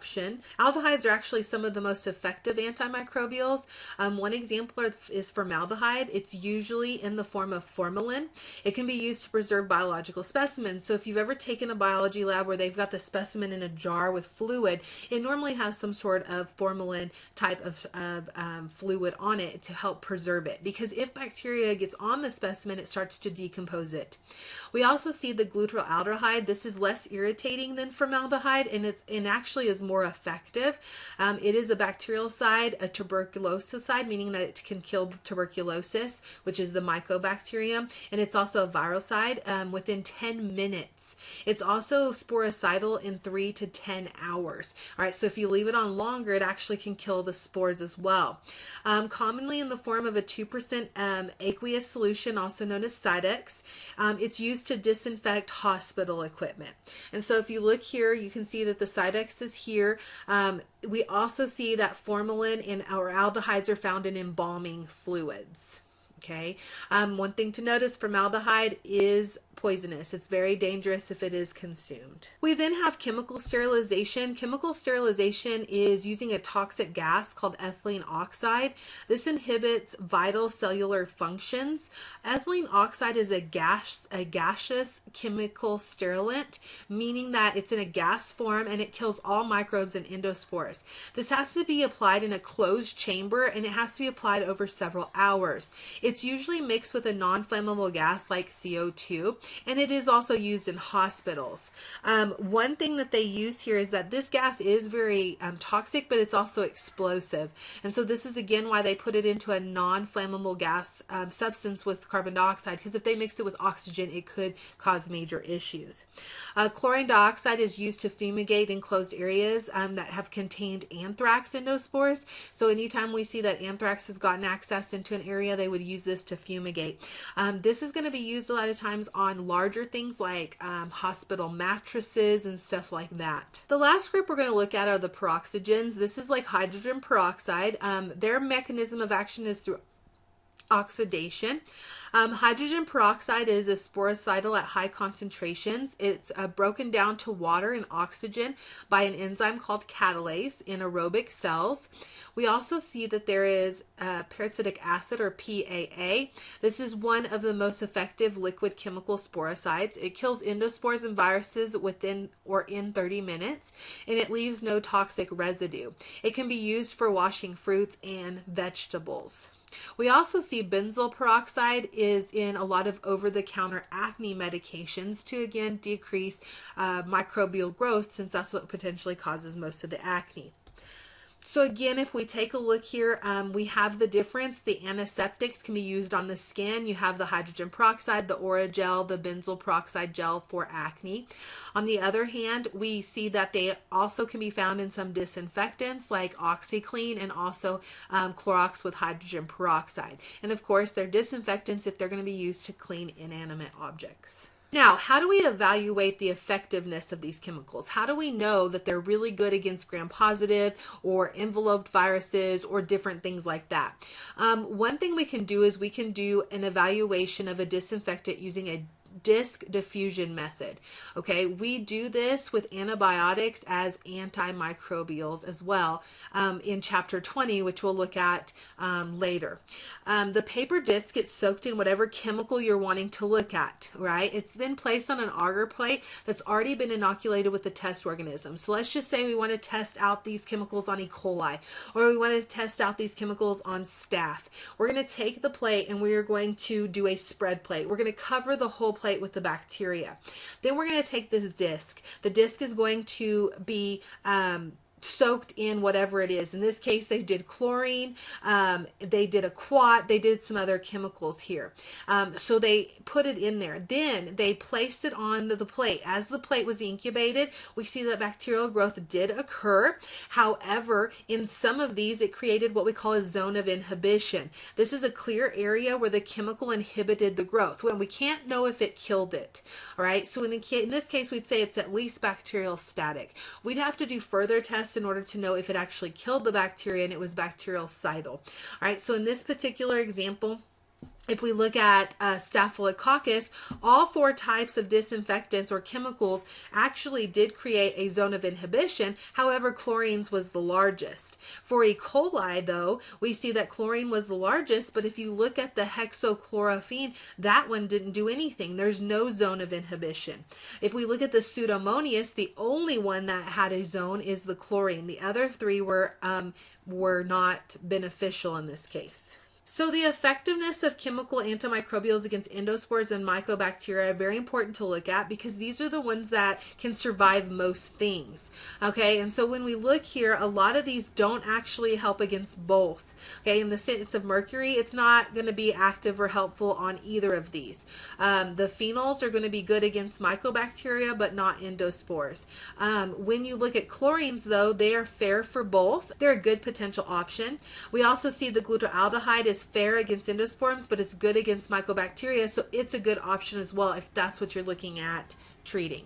production. Aldehydes are actually some of the most effective antimicrobials. One example is formaldehyde. It's usually in the form of formalin. It can be used to preserve biological specimens. So if you've ever taken a biology lab where they've got the specimen in a jar with fluid, it normally has some sort of formalin type of fluid on it to help preserve it, because if bacteria gets on the specimen, it starts to decompose it. We also see the glutaraldehyde. This is less irritating than formaldehyde, and actually is more effective. It is a bacteriocide, a tuberculosicide, meaning that it can kill tuberculosis, which is the mycobacterium, and it's also a viricide within 10 minutes. It's also sporicidal in 3 to 10 hours. All right, so if you leave it on longer, it actually can kill the spores as well. Commonly in the form of a 2% aqueous solution, also known as Cidex. It's used to disinfect hospital equipment. And so if you look here, you can see that the Cidex is here. We also see that formalin and our aldehydes are found in embalming fluids. Okay. One thing to notice, formaldehyde is poisonous. It's very dangerous if it is consumed. We then have chemical sterilization. Chemical sterilization is using a toxic gas called ethylene oxide. This inhibits vital cellular functions. Ethylene oxide is a gaseous chemical sterilant, meaning that it's in a gas form and it kills all microbes and endospores. This has to be applied in a closed chamber, and it has to be applied over several hours. It's usually mixed with a non-flammable gas like CO2, and it is also used in hospitals. One thing that they use here is that this gas is very toxic, but it's also explosive. And so this is again why they put it into a non-flammable gas substance with carbon dioxide, because if they mix it with oxygen, it could cause major issues. Chlorine dioxide is used to fumigate enclosed areas that have contained anthrax endospores. So anytime we see that anthrax has gotten access into an area, they would use this to fumigate. This is going to be used a lot of times on larger things like hospital mattresses and stuff like that. The last group we're going to look at are the peroxygens. This is like hydrogen peroxide. Their mechanism of action is through oxidation. Hydrogen peroxide is a sporicidal at high concentrations. It's broken down to water and oxygen by an enzyme called catalase in aerobic cells. We also see that there is parasitic acid, or PAA. This is one of the most effective liquid chemical sporicides. It kills endospores and viruses within or in 30 minutes, and it leaves no toxic residue. It can be used for washing fruits and vegetables. We also see benzoyl peroxide is in a lot of over-the-counter acne medications to, again, decrease microbial growth, since that's what potentially causes most of the acne. So again, if we take a look here, we have the difference. The antiseptics can be used on the skin. You have the hydrogen peroxide, the Oragel, the benzoyl peroxide gel for acne. On the other hand, we see that they also can be found in some disinfectants like OxyClean, and also Clorox with hydrogen peroxide. And of course, they're disinfectants if they're going to be used to clean inanimate objects. Now, how do we evaluate the effectiveness of these chemicals? How do we know that they're really good against gram-positive or enveloped viruses or different things like that? One thing we can do is we can do an evaluation of a disinfectant using a disc diffusion method. Okay, we do this with antibiotics as antimicrobials as well in chapter 20, which we'll look at later. The paper disc gets soaked in whatever chemical you're wanting to look at, right? It's then placed on an agar plate that's already been inoculated with the test organism. So let's just say we want to test out these chemicals on E. coli, or we want to test out these chemicals on staph. We're going to take the plate and we are going to do a spread plate. We're going to cover the whole plate with the bacteria. Then we're going to take this disc. The disc is going to be soaked in whatever it is. In this case, they did chlorine, they did a quat, they did some other chemicals here. So they put it in there. Then they placed it on the plate. As the plate was incubated, we see that bacterial growth did occur. However, in some of these, it created what we call a zone of inhibition. This is a clear area where the chemical inhibited the growth, when we can't know if it killed it. All right, so in this case, we'd say it's at least bacterial static. We'd have to do further tests in order to know if it actually killed the bacteria and it was bactericidal. All right, so in this particular example, If we look at Staphylococcus, all four types of disinfectants or chemicals actually did create a zone of inhibition. However, chlorine's was the largest. For E. coli, though, we see that chlorine was the largest, but if you look at the hexachlorophene, that one didn't do anything. There's no zone of inhibition. If we look at the Pseudomonas, the only one that had a zone is the chlorine. The other three were not beneficial in this case. So the effectiveness of chemical antimicrobials against endospores and mycobacteria are very important to look at because these are the ones that can survive most things. Okay, and so when we look here, a lot of these don't actually help against both. Okay, in the sense of mercury, it's not going to be active or helpful on either of these. The phenols are going to be good against mycobacteria, but not endospores. When you look at chlorines, though, they are fair for both. They're a good potential option. We also see the glutaraldehyde is fair against endospores, but it's good against mycobacteria, so it's a good option as well if that's what you're looking at treating.